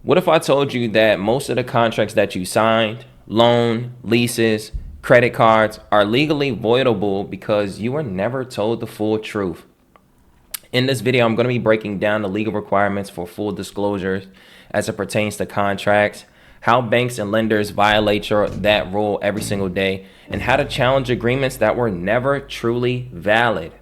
What if I told you that most of the contracts that you signed, loan, leases, credit cards, are legally voidable because you were never told the full truth? In this video, I'm going to be breaking down the legal requirements for full disclosures as it pertains to contracts, how banks and lenders violate that rule every single day, and how to challenge agreements that were never truly valid.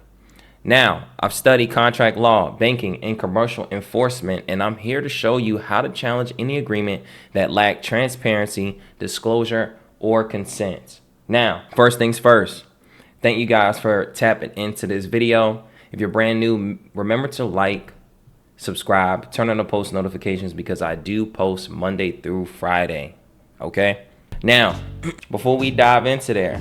Now, I've studied contract law, banking, and commercial enforcement, and I'm here to show you how to challenge any agreement that lacked transparency, disclosure, or consent. Now, first things first, thank you guys for tapping into this video. If you're brand new, remember to like, subscribe, turn on the post notifications because I do post Monday through Friday, okay? Now, before we dive into there,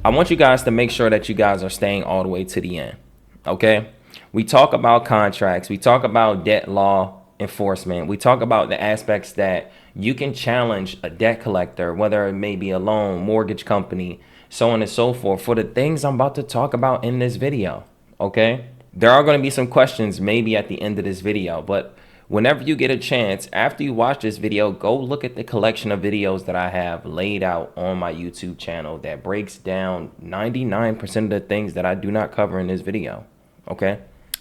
I want you guys to make sure that you guys are staying all the way to the end. Okay, we talk about contracts, we talk about debt law enforcement, we talk about the aspects that you can challenge a debt collector, whether it may be a loan, mortgage company, so on and so forth, for the things I'm about to talk about in this video. Okay, there are going to be some questions maybe at the end of this video, but whenever you get a chance, after you watch this video, go look at the collection of videos that I have laid out on my YouTube channel that breaks down 99% of the things that I do not cover in this video. Okay,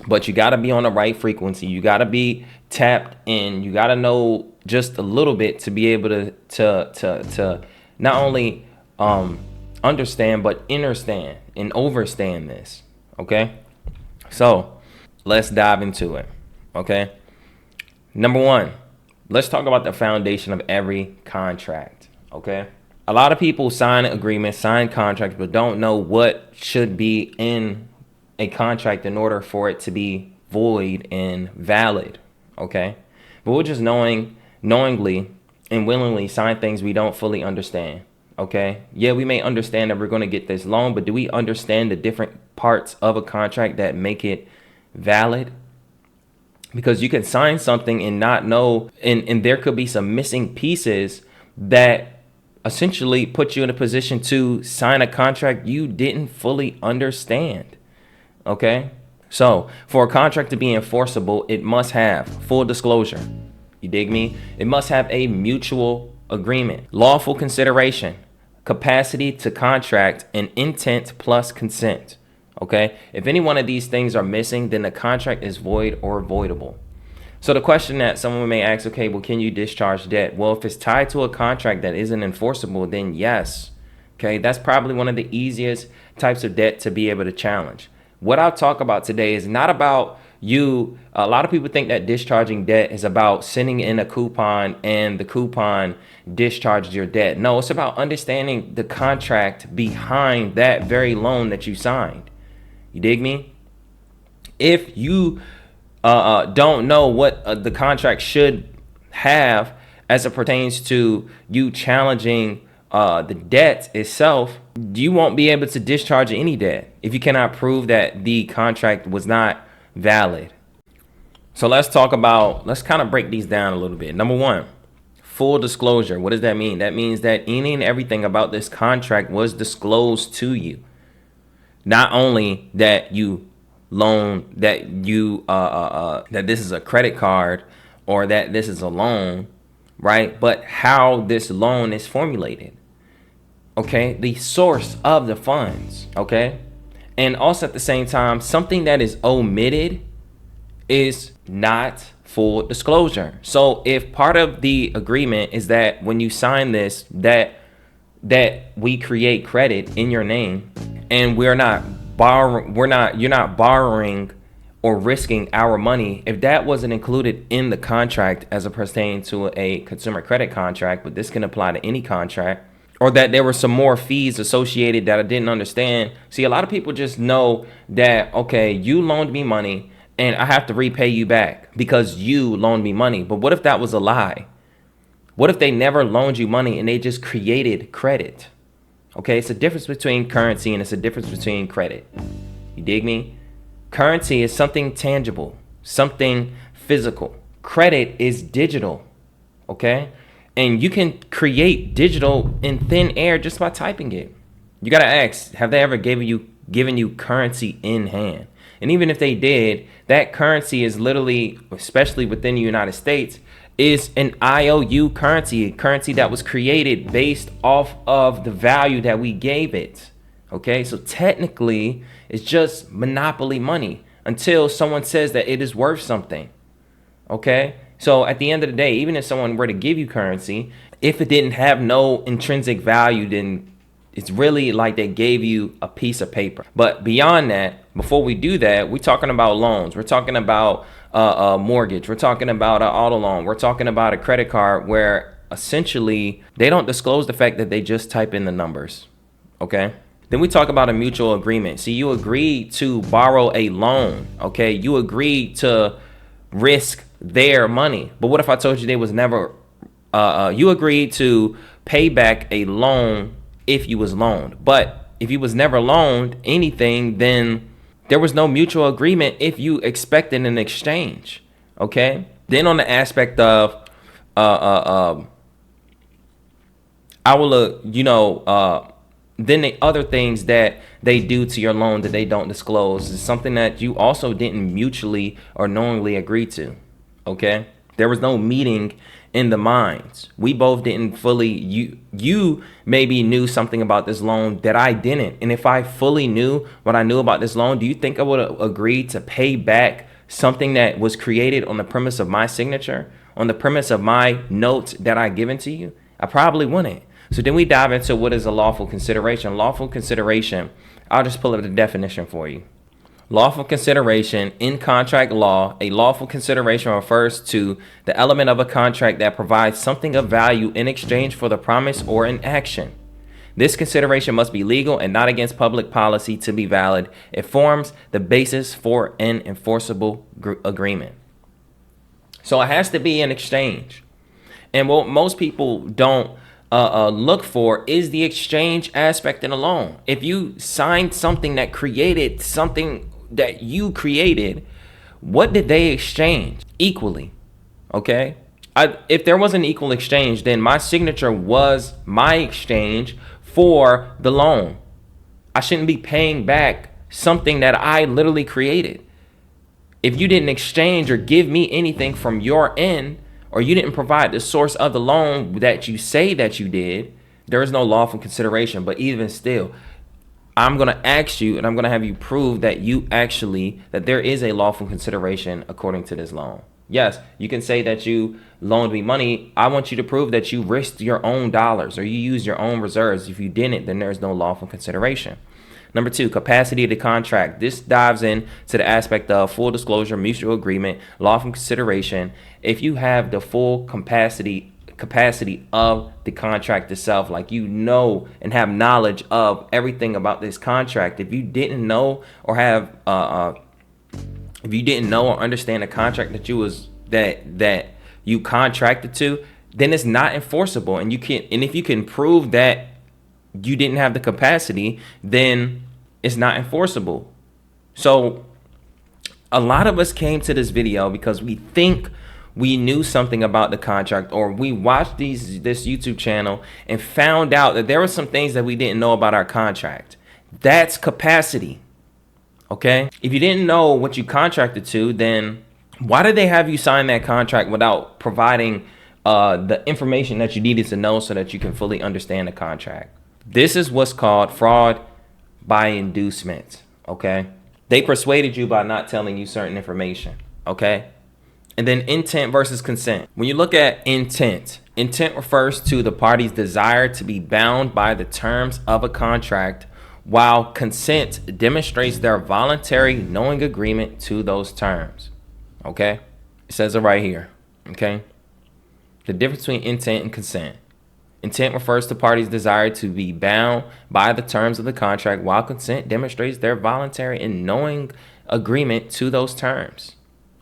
but you got to be on the right frequency. You got to be tapped in. You got to know just a little bit to be able to not only understand but understand and overstand this. Okay, so let's dive into it. Okay, number one, let's talk about the foundation of every contract. Okay, a lot of people sign agreements, sign contracts, but don't know what should be in a contract in order for it to be void and valid. Okay, but we're just knowingly and willingly sign things we don't fully understand. Okay, yeah, we may understand that we're going to get this loan, but do we understand the different parts of a contract that make it valid? Because you can sign something and not know, and there could be some missing pieces that essentially put you in a position to sign a contract you didn't fully understand. Okay, so for a contract to be enforceable, it must have full disclosure. You dig me? It must have a mutual agreement, lawful consideration, capacity to contract, and intent plus consent. Okay, if any one of these things are missing, then the contract is void or voidable. So the question that someone may ask, okay, well, can you discharge debt? Well, if it's tied to a contract that isn't enforceable, then yes. Okay, that's probably one of the easiest types of debt to be able to challenge. What I'll talk about today is not about you. A lot of people think that discharging debt is about sending in a coupon and the coupon discharges your debt. No, it's about understanding the contract behind that very loan that you signed. You dig me? If you don't know what the contract should have as it pertains to you challenging the debt itself, you won't be able to discharge any debt if you cannot prove that the contract was not valid. So let's kind of break these down a little bit. Number one, full disclosure. What does that mean? That means that any and everything about this contract was disclosed to you. Not only that you loan, that you that this is a credit card or that this is a loan, right? But how this loan is formulated. Okay, the source of the funds. Okay, and also at the same time, something that is omitted is not full disclosure. So if part of the agreement is that when you sign this, that we create credit in your name, and you're not borrowing or risking our money, if that wasn't included in the contract as it pertains to a consumer credit contract, but this can apply to any contract, or that there were some more fees associated that I didn't understand. See, a lot of people just know that, okay, you loaned me money and I have to repay you back because you loaned me money. But what if that was a lie? What if they never loaned you money and they just created credit? Okay, it's a difference between currency and it's a difference between credit. You dig me? Currency is something tangible, something physical. Credit is digital, okay? And you can create digital in thin air just by typing it. You got to ask, have they ever given you currency in hand? And even if they did, that currency is literally, especially within the United States, is an IOU currency, a currency that was created based off of the value that we gave it. Okay, so technically it's just monopoly money until someone says that it is worth something. Okay, so at the end of the day, even if someone were to give you currency, if it didn't have no intrinsic value, then it's really like they gave you a piece of paper. But beyond that, before we do that, we're talking about loans. We're talking about a mortgage. We're talking about an auto loan. We're talking about a credit card where essentially they don't disclose the fact that they just type in the numbers. Okay. Then we talk about a mutual agreement. See, you agreed to borrow a loan. Okay. You agreed to risk their money. But what if I told you they was never, you agreed to pay back a loan if you was loaned. But if you was never loaned anything, then there was no mutual agreement if you expected an exchange. Okay. Then on the aspect of I will then the other things that they do to your loan that they don't disclose is something that you also didn't mutually or knowingly agree to. Okay. There was no meeting in the minds. We both didn't fully, you maybe knew something about this loan that I didn't. And if I fully knew what I knew about this loan, do you think I would have agreed to pay back something that was created on the premise of my signature, on the premise of my notes that I given to you? I probably wouldn't. So then we dive into what is a lawful consideration. Lawful consideration, I'll just pull up the definition for you. Lawful consideration in contract law, a lawful consideration refers to the element of a contract that provides something of value in exchange for the promise or an action. This consideration must be legal and not against public policy to be valid. It forms the basis for an enforceable agreement. So it has to be an exchange. And what most people don't look for is the exchange aspect in a loan. If you signed something that created something that you created, what did they exchange equally? Okay. If there was an equal exchange, then my signature was my exchange for the loan. I shouldn't be paying back something that I literally created. If you didn't exchange or give me anything from your end, or you didn't provide the source of the loan that you say that you did, there is no lawful consideration. But even still, I'm going to ask you and I'm going to have you prove that that there is a lawful consideration according to this loan. Yes, you can say that you loaned me money. I want you to prove that you risked your own dollars or you used your own reserves. If you didn't, then there's no lawful consideration. Number 2, capacity of the contract. This dives in to the aspect of full disclosure, mutual agreement, lawful consideration. If you have the full capacity of the contract itself, like you know and have knowledge of everything about this contract. If you didn't know or have if you didn't know or understand the contract that you contracted to, then it's not enforceable. And if you can prove that you didn't have the capacity, then it's not enforceable. So a lot of us came to this video because we think we knew something about the contract, or we watched this YouTube channel and found out that there were some things that we didn't know about our contract. That's capacity. Okay? If you didn't know what you contracted to, then why did they have you sign that contract without providing the information that you needed to know so that you can fully understand the contract? This is what's called fraud by inducement. Okay? They persuaded you by not telling you certain information. Okay? And then intent versus consent. When you look at intent refers to the party's desire to be bound by the terms of a contract, while consent demonstrates their voluntary knowing agreement to those terms. Okay? It says it right here. Okay? The difference between intent and consent. Intent refers to parties' desire to be bound by the terms of the contract, while consent demonstrates their voluntary and knowing agreement to those terms.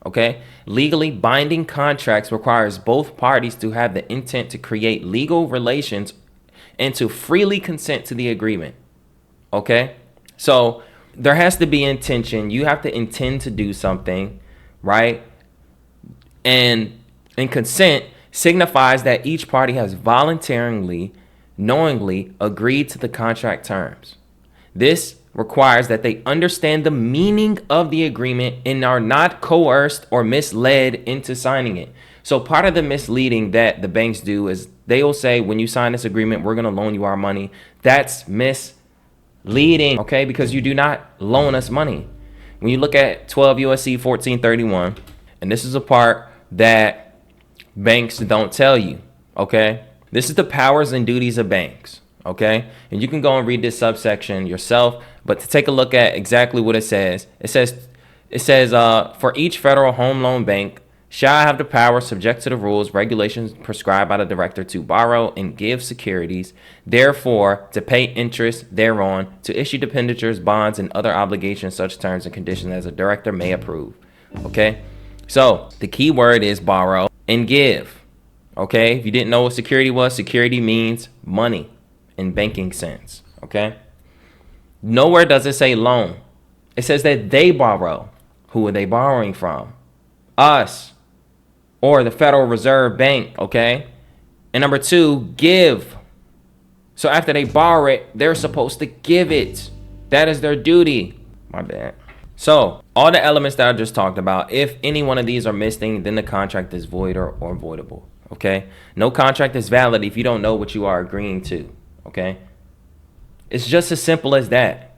Okay? Legally binding contracts requires both parties to have the intent to create legal relations and to freely consent to the agreement. Okay? So there has to be intention. You have to intend to do something, right? And consent signifies that each party has voluntarily, knowingly agreed to the contract terms. This requires that they understand the meaning of the agreement and are not coerced or misled into signing it. So part of the misleading that the banks do is they will say, when you sign this agreement, we're going to loan you our money. That's misleading, okay? Because you do not loan us money. When you look at 12 USC 1431, and this is a part that banks don't tell you, okay? This is the powers and duties of banks, okay? And you can go and read this subsection yourself, but to take a look at exactly what it says, for each federal home loan bank shall have the power, subject to the rules, regulations prescribed by the director, to borrow and give securities, therefore to pay interest thereon, to issue debentures, bonds, and other obligations, such terms and conditions as a director may approve. Okay, so the key word is borrow and give. Okay, if you didn't know what security was, security means money in banking sense. Okay, nowhere does it say loan. It says that they borrow. Who are they borrowing from? Us or the Federal Reserve Bank, okay? And number two, give. So after they borrow it, they're supposed to give it. That is their duty. My bad. So all the elements that I just talked about, if any one of these are missing, then the contract is void or voidable, okay? No contract is valid if you don't know what you are agreeing to, okay? It's just as simple as that,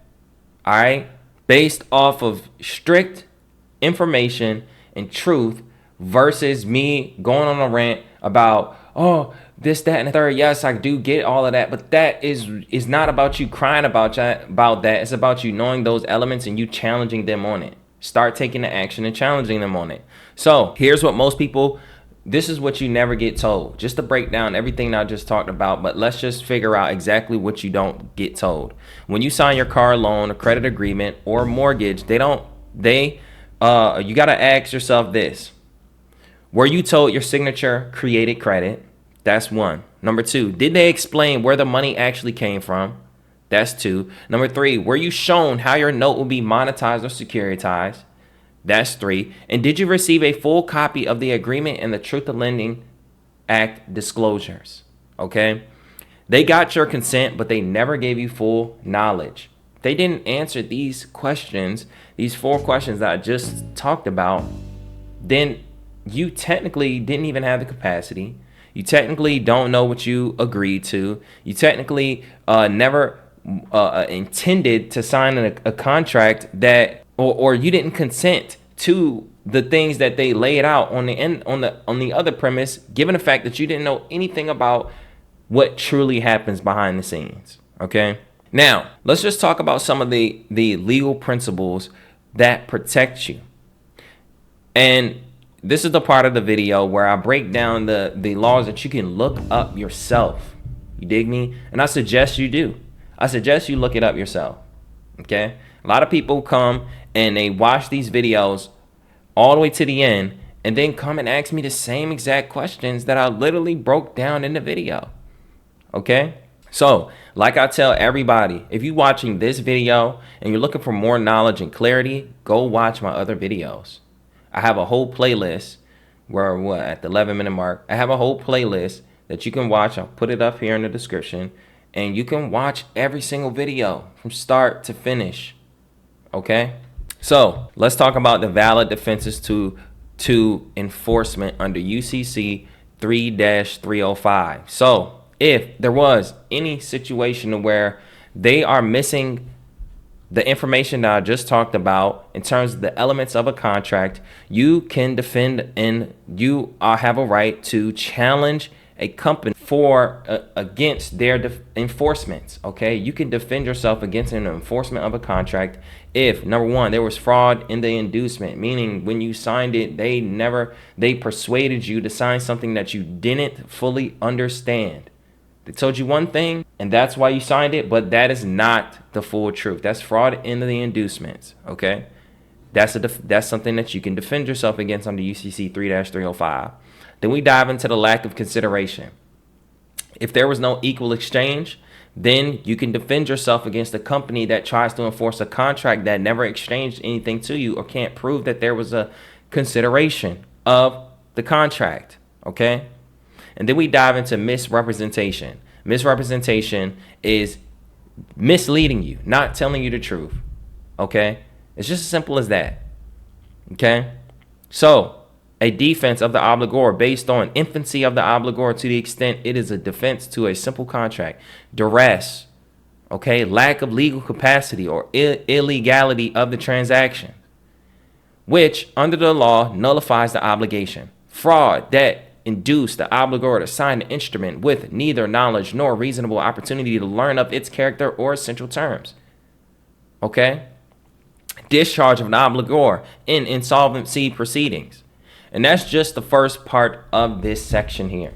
all right? Based off of strict information and truth versus me going on a rant about, oh, this, that, and the third. Yes, I do get all of that, but that is not about you crying about that. It's about you knowing those elements and you challenging them on it. Start taking the action and challenging them on it. So here's what most people, this is what you never get told. Just to break down everything I just talked about, but let's just figure out exactly what you don't get told. When you sign your car loan, a credit agreement, or mortgage, you gotta ask yourself this. Were you told your signature created credit? That's one. Number two, did they explain where the money actually came from? That's two. Number three, were you shown how your note will be monetized or securitized? That's three. And did you receive a full copy of the agreement and the Truth of Lending Act disclosures? Okay. They got your consent, but they never gave you full knowledge. They didn't answer these questions, these 4 questions that I just talked about, then you technically didn't even have the capacity. You technically don't know what you agreed to. You technically never intended to sign a contract that, or you didn't consent to the things that they laid out on the other premise, given the fact that you didn't know anything about what truly happens behind the scenes. Okay. Now, let's just talk about some of the legal principles that protect you. And this is the part of the video where I break down the laws that you can look up yourself. You dig me? And I suggest you do. I suggest you look it up yourself. Okay? A lot of people come and they watch these videos all the way to the end and then come and ask me the same exact questions that I literally broke down in the video. Okay? So, like I tell everybody, if you're watching this video and you're looking for more knowledge and clarity, go watch my other videos. I have a whole playlist where at the 11-minute mark, I have a whole playlist that you can watch. I'll put it up here in the description and you can watch every single video from start to finish. Okay? So, let's talk about the valid defenses to enforcement under UCC 3-305. So, if there was any situation where they are missing the information that I just talked about in terms of the elements of a contract, you can defend and you have a right to challenge a company for against their enforcement. Okay, you can defend yourself against an enforcement of a contract if, number one, there was fraud in the inducement, meaning when you signed it, they persuaded you to sign something that you didn't fully understand. They told you one thing, and that's why you signed it, but that is not the full truth. That's fraud in the inducements, okay? That's something that you can defend yourself against under UCC 3-305. Then we dive into the lack of consideration. If there was no equal exchange, then you can defend yourself against a company that tries to enforce a contract that never exchanged anything to you or can't prove that there was a consideration of the contract, okay? And then we dive into misrepresentation. Misrepresentation is misleading you, not telling you the truth. Okay? It's just as simple as that. Okay? So, a defense of the obligor based on infancy of the obligor to the extent it is a defense to a simple contract, duress, okay, lack of legal capacity or illegality of the transaction, which under the law nullifies the obligation, fraud that induced the obligor to sign the instrument with neither knowledge nor reasonable opportunity to learn of its character or essential terms, okay, discharge of an obligor in insolvency proceedings. And that's just the first part of this section here.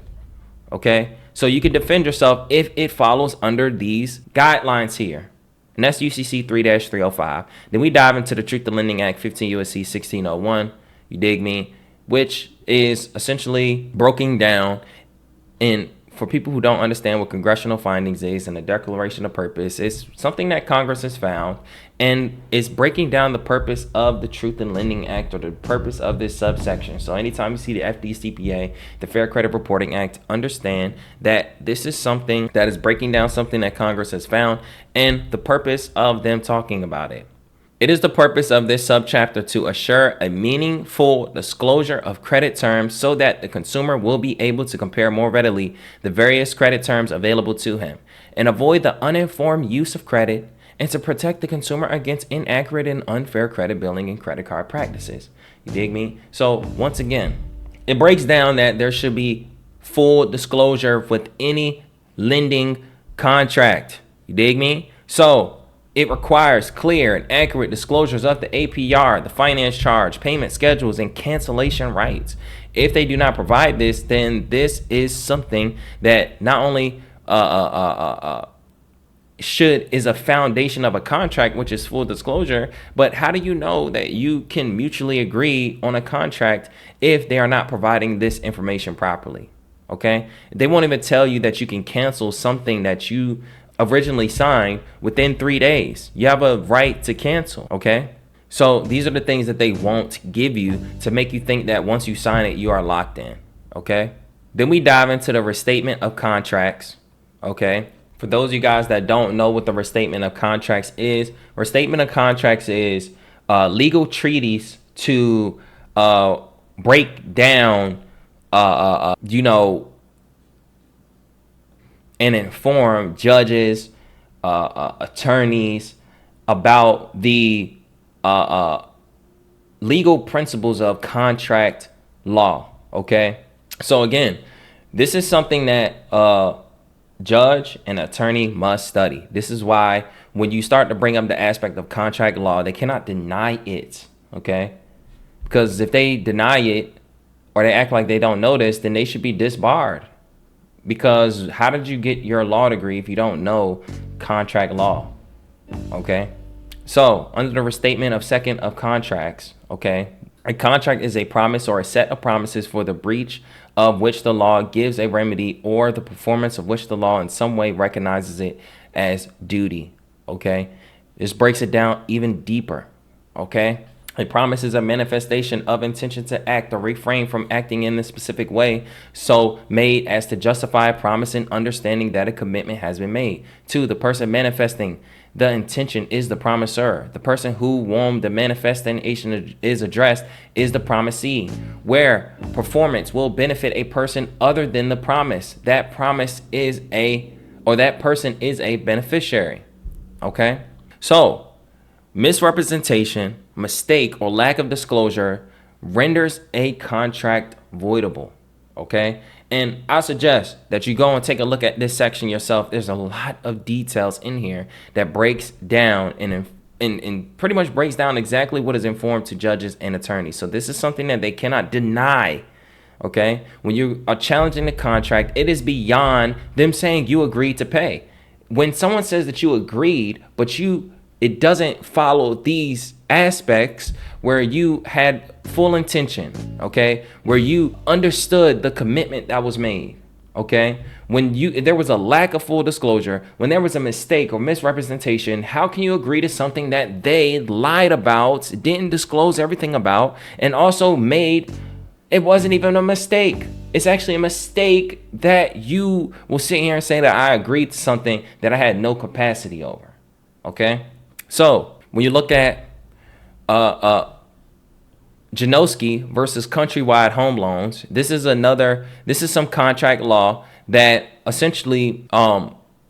Okay. So you can defend yourself if it follows under these guidelines here. And that's UCC 3-305. Then we dive into the Truth in Lending Act 15 U.S.C. 1601. You dig me? Which is essentially broken down in, for people who don't understand what congressional findings is and the declaration of purpose, it's something that Congress has found, and it's breaking down the purpose of the Truth in Lending Act or the purpose of this subsection. So anytime you see the FDCPA, the Fair Credit Reporting Act, understand that this is something that is breaking down something that Congress has found and the purpose of them talking about it. It is the purpose of this subchapter to assure a meaningful disclosure of credit terms so that the consumer will be able to compare more readily the various credit terms available to him and avoid the uninformed use of credit, and to protect the consumer against inaccurate and unfair credit billing and credit card practices. You dig me? So once again, it breaks down that there should be full disclosure with any lending contract. You dig me? So it requires clear and accurate disclosures of the APR, the finance charge, payment schedules, and cancellation rights. If they do not provide this, then this is something that not only is a foundation of a contract, which is full disclosure, but how do you know that you can mutually agree on a contract if they are not providing this information properly? Okay, they won't even tell you that you can cancel something that you originally signed within 3 days. You have a right to cancel. Okay, so these are the things that they won't give you to make you think that once you sign it, you are locked in. Okay, then we dive into the restatement of contracts. Okay, for those of you guys that don't know what the restatement of contracts is legal treaties to break down, and inform judges, attorneys about the legal principles of contract law. Okay, so again, this is something that judge and attorney must study. This is why when you start to bring up the aspect of contract law, they cannot deny it. Okay, because if they deny it or they act like they don't know this, then they should be disbarred. Because how did you get your law degree if you don't know contract law? Okay, so under the restatement of second of contracts, okay, a contract is a promise or a set of promises for the breach of which the law gives a remedy or the performance of which the law in some way recognizes it as duty. Okay, this breaks it down even deeper. Okay, a promise is a manifestation of intention to act or refrain from acting in a specific way, so made as to justify a promise in understanding that a commitment has been made. 2, the person manifesting the intention is the promisor. The person whom the manifestation is addressed is the promisee, where performance will benefit a person other than the promise. That person is a beneficiary. Okay, so misrepresentation, mistake, or lack of disclosure renders a contract voidable. Okay, and I suggest that you go and take a look at this section yourself. There's a lot of details in here that breaks down and pretty much breaks down exactly what is informed to judges and attorneys. So this is something that they cannot deny. Okay, when you are challenging the contract, it is beyond them saying you agreed to pay. When someone says that you agreed, but it doesn't follow these aspects where you had full intention, okay, where you understood the commitment that was made, okay, when there was a lack of full disclosure, when there was a mistake or misrepresentation, how can you agree to something that they lied about, didn't disclose everything about, and also it wasn't even a mistake? It's actually a mistake that you will sit here and say that I agreed to something that I had no capacity over. Okay, so when you look at Janoski versus Countrywide Home Loans. This is some contract law that essentially,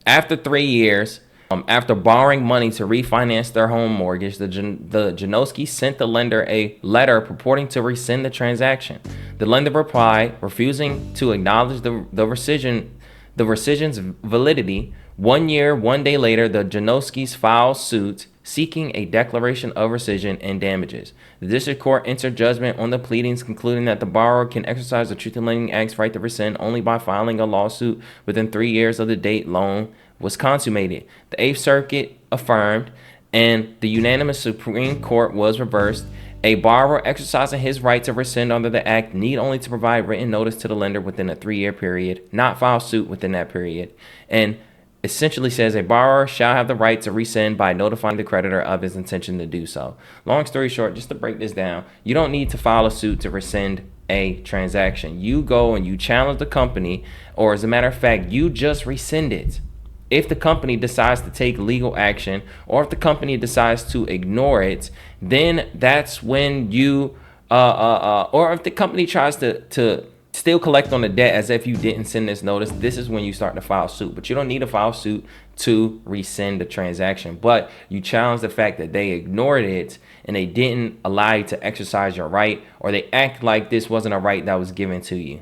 after 3 years, after borrowing money to refinance their home mortgage, the Janoski sent the lender a letter purporting to rescind the transaction. The lender replied, refusing to acknowledge the rescission's validity. 1 year, 1 day later, the Janoskis filed suit seeking a declaration of rescission and damages. The district court entered judgment on the pleadings, concluding that the borrower can exercise the Truth in Lending Act's right to rescind only by filing a lawsuit within 3 years of the date loan was consummated. The Eighth Circuit affirmed, and the unanimous Supreme Court was reversed. A borrower exercising his right to rescind under the Act need only to provide written notice to the lender within a 3-year period, not file suit within that period, and essentially says a borrower shall have the right to rescind by notifying the creditor of his intention to do so. Long story short, just to break this down, you don't need to file a suit to rescind a transaction. You go and you challenge the company, or as a matter of fact, you just rescind it. If the company decides to take legal action, or if the company decides to ignore it, then that's when you, or if the company tries to still collect on the debt as if you didn't send this notice, this is when you start to file suit. But you don't need to file suit to rescind the transaction. But you challenge the fact that they ignored it and they didn't allow you to exercise your right, or they act like this wasn't a right that was given to you.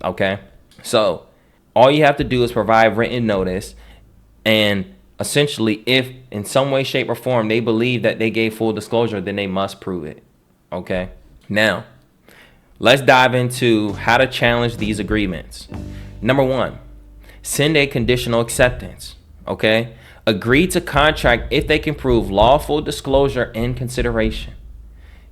Okay? So all you have to do is provide written notice. And essentially, if in some way, shape, or form they believe that they gave full disclosure, then they must prove it. Okay? Now, let's dive into how to challenge these agreements. Number 1, send a conditional acceptance. Okay? Agree to contract if they can prove lawful disclosure and consideration.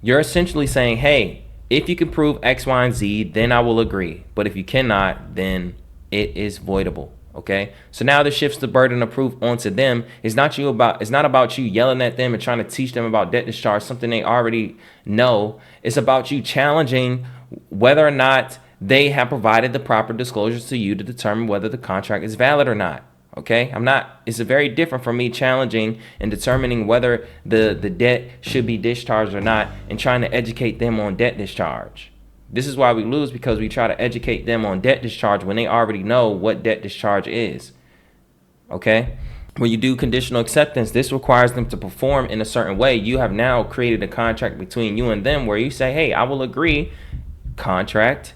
You're essentially saying, hey, if you can prove X, Y, and Z, then I will agree. But if you cannot, then it is voidable. Okay, so now this shifts the burden of proof onto them. It's not about you yelling at them and trying to teach them about debt discharge, something they already know. It's about you challenging whether or not they have provided the proper disclosures to you to determine whether the contract is valid or not. Okay, it's very different from me challenging and determining whether the debt should be discharged or not and trying to educate them on debt discharge. This is why we lose, because we try to educate them on debt discharge when they already know what debt discharge is. Okay? When you do conditional acceptance, this requires them to perform in a certain way. You have now created a contract between you and them where you say, hey, I will agree, contract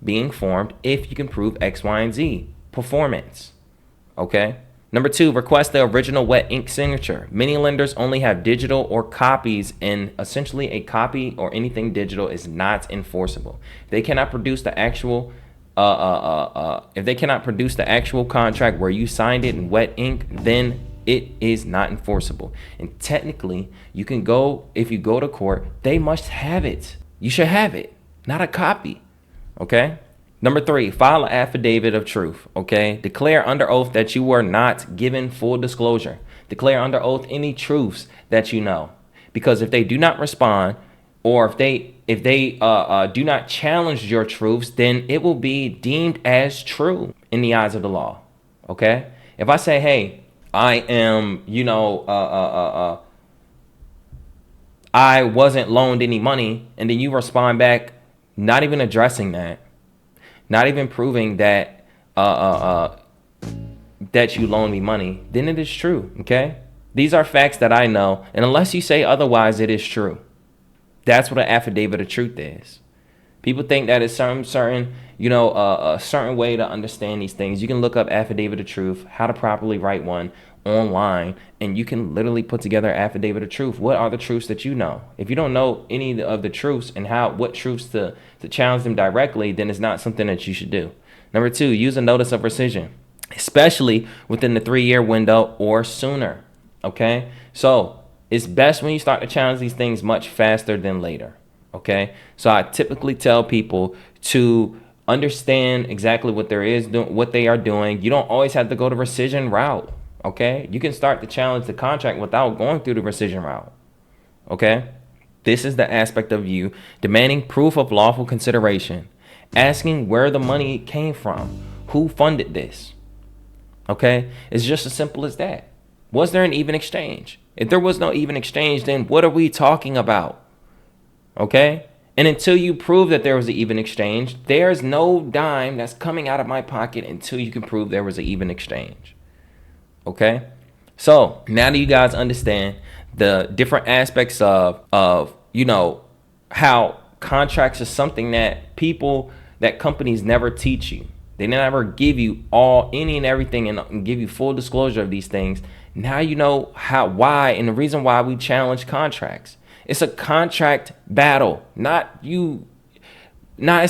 being formed if you can prove X, Y, and Z. Performance. Okay? Number 2, request the original wet ink signature. Many lenders only have digital or copies, and essentially a copy or anything digital is not enforceable. If they cannot produce the actual contract where you signed it in wet ink, then it is not enforceable. And technically, if you go to court, they must have it. You should have it, not a copy. Okay? Number 3, file an affidavit of truth, okay? Declare under oath that you were not given full disclosure. Declare under oath any truths that you know. Because if they do not respond, or if they do not challenge your truths, then it will be deemed as true in the eyes of the law, okay? If I say, hey, I am, I wasn't loaned any money, and then you respond back not even addressing that, not even proving that that you loaned me money, then it is true, okay? These are facts that I know, and unless you say otherwise, it is true. That's what an affidavit of truth is. People think that it's a certain way to understand these things. You can look up affidavit of truth, how to properly write one online, and you can literally put together affidavit of truth. What are the truths that you know? If you don't know any of the truths and what truths to challenge them directly, then it's not something that you should do. Number 2, use a notice of rescission, especially within the 3-year window or sooner. Okay, so it's best when you start to challenge these things much faster than later. Okay, so I typically tell people to understand exactly what they are doing. You don't always have to go the rescission route. Okay, you can start to challenge the contract without going through the rescission route. Okay, this is the aspect of you demanding proof of lawful consideration, asking where the money came from, who funded this. Okay, it's just as simple as that. Was there an even exchange? If there was no even exchange, then what are we talking about? Okay, And until you prove that there was an even exchange, there's no dime that's coming out of my pocket until you can prove there was an even exchange. Okay? So now that you guys understand the different aspects of how contracts is something that companies never teach you. They never give you any and everything and give you full disclosure of these things. Now you know why, and the reason why we challenge contracts. It's a contract battle, it's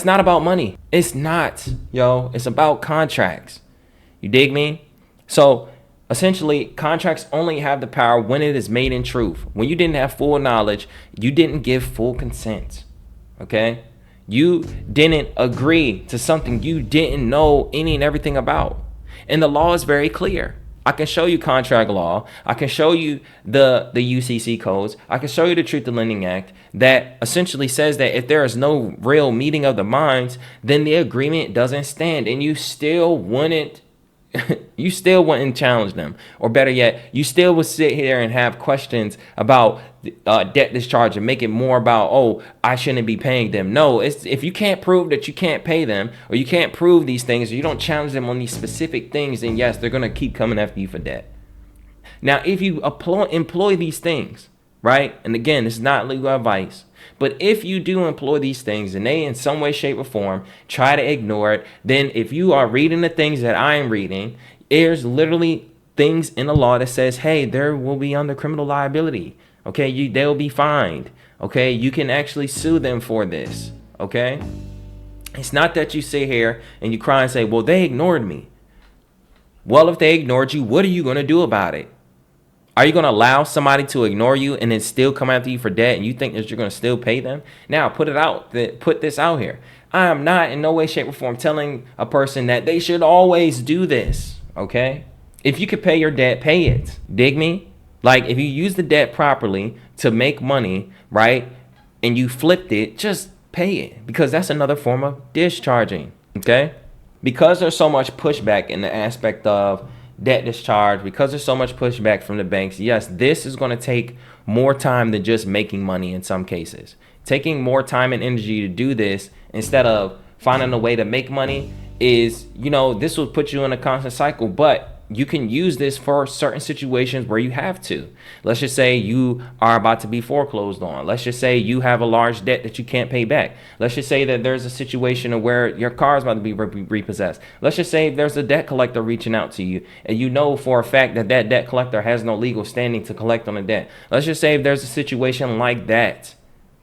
not about money. It's not, it's about contracts. You dig me? So essentially, contracts only have the power when it is made in truth. When you didn't have full knowledge, you didn't give full consent. Okay? You didn't agree to something you didn't know any and everything about. And the law is very clear. I can show you contract law. I can show you the UCC codes. I can show you the Truth in Lending Act that essentially says that if there is no real meeting of the minds, then the agreement doesn't stand, and you still wouldn't challenge them. Or better yet, you still would sit here and have questions about debt discharge and make it more about, I shouldn't be paying them. No, if you can't prove that you can't pay them, or you can't prove these things, or you don't challenge them on these specific things, then yes, they're going to keep coming after you for debt. Now, if you employ these things, right? And again, this is not legal advice. But if you do employ these things and they in some way, shape, or form try to ignore it, then if you are reading the things that I am reading, there's literally things in the law that says, hey, there will be under criminal liability. Okay, they'll be fined. Okay, you can actually sue them for this. Okay, it's not that you sit here and you cry and say, well, they ignored me. Well, if they ignored you, what are you going to do about it? Are you going to allow somebody to ignore you and then still come after you for debt, and you think that you're going to still pay them? Now, put this out here. I am not in no way, shape, or form telling a person that they should always do this, okay? If you could pay your debt, pay it. Dig me? Like, if you use the debt properly to make money, right, and you flipped it, just pay it, because that's another form of discharging, okay? Because there's so much pushback in the aspect of debt discharge, because there's so much pushback from the banks, yes, this is going to take more time than just making money in some cases. Taking more time and energy to do this instead of finding a way to make money is, this will put you in a constant cycle, but you can use this for certain situations where you have to. Let's just say you are about to be foreclosed on. Let's just say you have a large debt that you can't pay back. Let's just say that there's a situation where your car is about to be repossessed. Let's just say there's a debt collector reaching out to you, and you know for a fact that that debt collector has no legal standing to collect on the debt. Let's just say if there's a situation like that,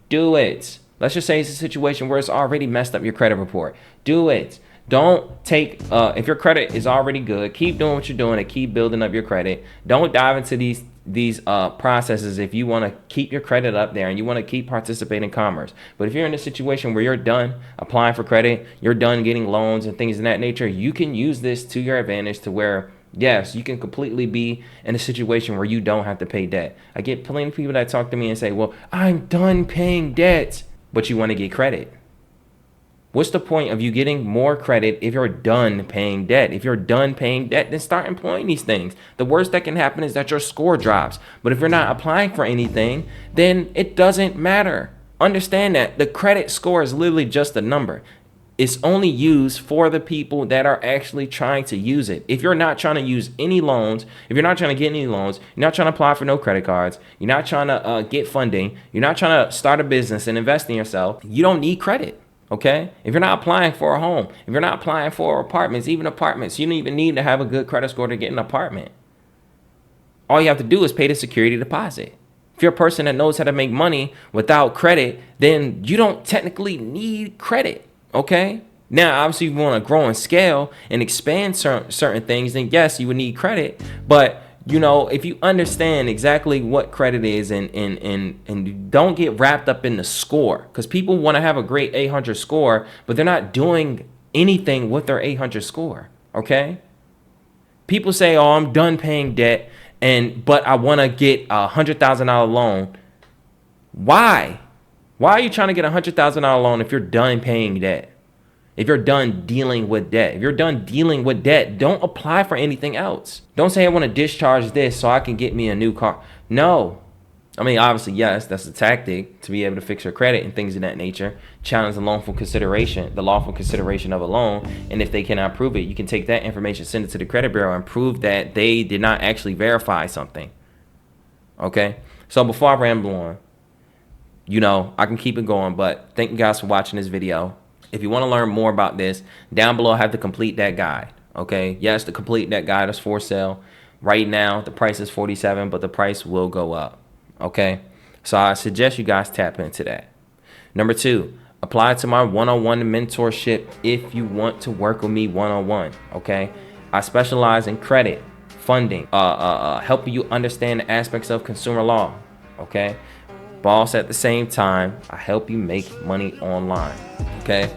do it. Let's just say it's a situation where it's already messed up your credit report. Do it. Don't take, if your credit is already good, keep doing what you're doing and keep building up your credit. Don't dive into these processes if you want to keep your credit up there and you want to keep participating in commerce. But if you're in a situation where you're done applying for credit, you're done getting loans and things of that nature, you can use this to your advantage to where, yes, you can completely be in a situation where you don't have to pay debt. I get plenty of people that talk to me and say, well, I'm done paying debt, but you want to get credit. What's the point of you getting more credit if you're done paying debt? If you're done paying debt, then start employing these things. The worst that can happen is that your score drops. But if you're not applying for anything, then it doesn't matter. Understand that the credit score is literally just a number. It's only used for the people that are actually trying to use it. If you're not trying to use any loans, if you're not trying to get any loans, you're not trying to apply for no credit cards, you're not trying to get funding, you're not trying to start a business and invest in yourself, you don't need credit. Okay, if you're not applying for a home, if you're not applying for apartments, even apartments, you don't even need to have a good credit score to get an apartment. All you have to do is pay the security deposit. If you're a person that knows how to make money without credit, then you don't technically need credit. Okay, now obviously if you want to grow and scale and expand certain things, then yes, you would need credit. But if you understand exactly what credit is and don't get wrapped up in the score, because people want to have a great 800 score, but they're not doing anything with their 800 score, okay? People say, oh, I'm done paying debt, but I want to get a $100,000 loan. Why? Why are you trying to get a $100,000 loan if you're done paying debt? If you're done dealing with debt, don't apply for anything else. Don't say I want to discharge this so I can get me a new car. No, I mean, obviously, yes, that's a tactic to be able to fix your credit and things of that nature. Challenge the lawful consideration of a loan. And if they cannot prove it, you can take that information, send it to the credit bureau, and prove that they did not actually verify something. Okay? So before I ramble on, I can keep it going, but thank you guys for watching this video. If you want to learn more about this, down below I have the complete debt guide. Okay? Yes, the complete debt guide is for sale. Right now, the price is $47, but the price will go up. Okay, so I suggest you guys tap into that. Number 2, apply to my one-on-one mentorship if you want to work with me one-on-one. Okay, I specialize in credit, funding, helping you understand the aspects of consumer law. Okay, boss, at the same time, I help you make money online. Okay,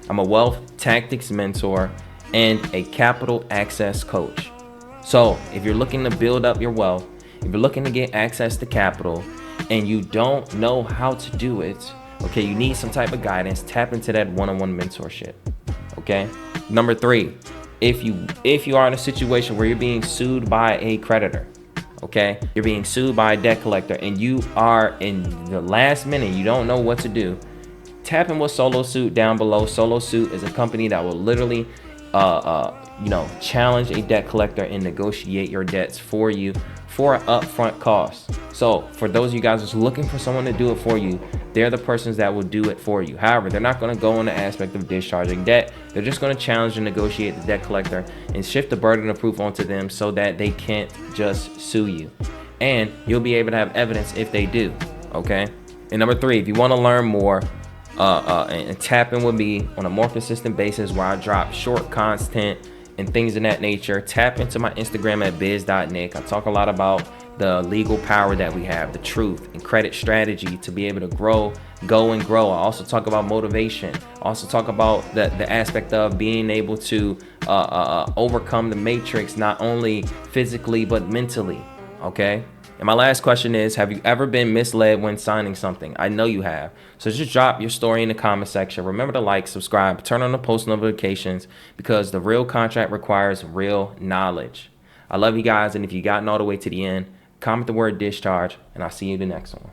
I'm a wealth tactics mentor and a capital access coach. So if you're looking to build up your wealth, if you're looking to get access to capital and you don't know how to do it, okay, you need some type of guidance, tap into that one-on-one mentorship. Okay. Number 3, if you are in a situation where you're being sued by a creditor, okay, you're being sued by a debt collector and you are in the last minute, you don't know what to do, tap in with Solo Suit down below. Solo Suit is a company that will literally challenge a debt collector and negotiate your debts for you for an upfront cost. So for those of you guys that's looking for someone to do it for you, they're the persons that will do it for you. However, they're not going to go on the aspect of discharging debt. They're just going to challenge and negotiate the debt collector and shift the burden of proof onto them so that they can't just sue you. And you'll be able to have evidence if they do. Okay. And number 3, if you want to learn more and tap in with me on a more consistent basis where I drop short content and things of that nature, tap into my Instagram at biz.nick. I talk a lot about the legal power that we have, the truth and credit strategy to be able to go and grow. I also talk about motivation. I also talk about the aspect of being able to overcome the matrix, not only physically, but mentally. Okay. And my last question is, have you ever been misled when signing something? I know you have. So just drop your story in the comment section. Remember to like, subscribe, turn on the post notifications, because the real contract requires real knowledge. I love you guys. And if you gotten all the way to the end, comment the word discharge, and I'll see you in the next one.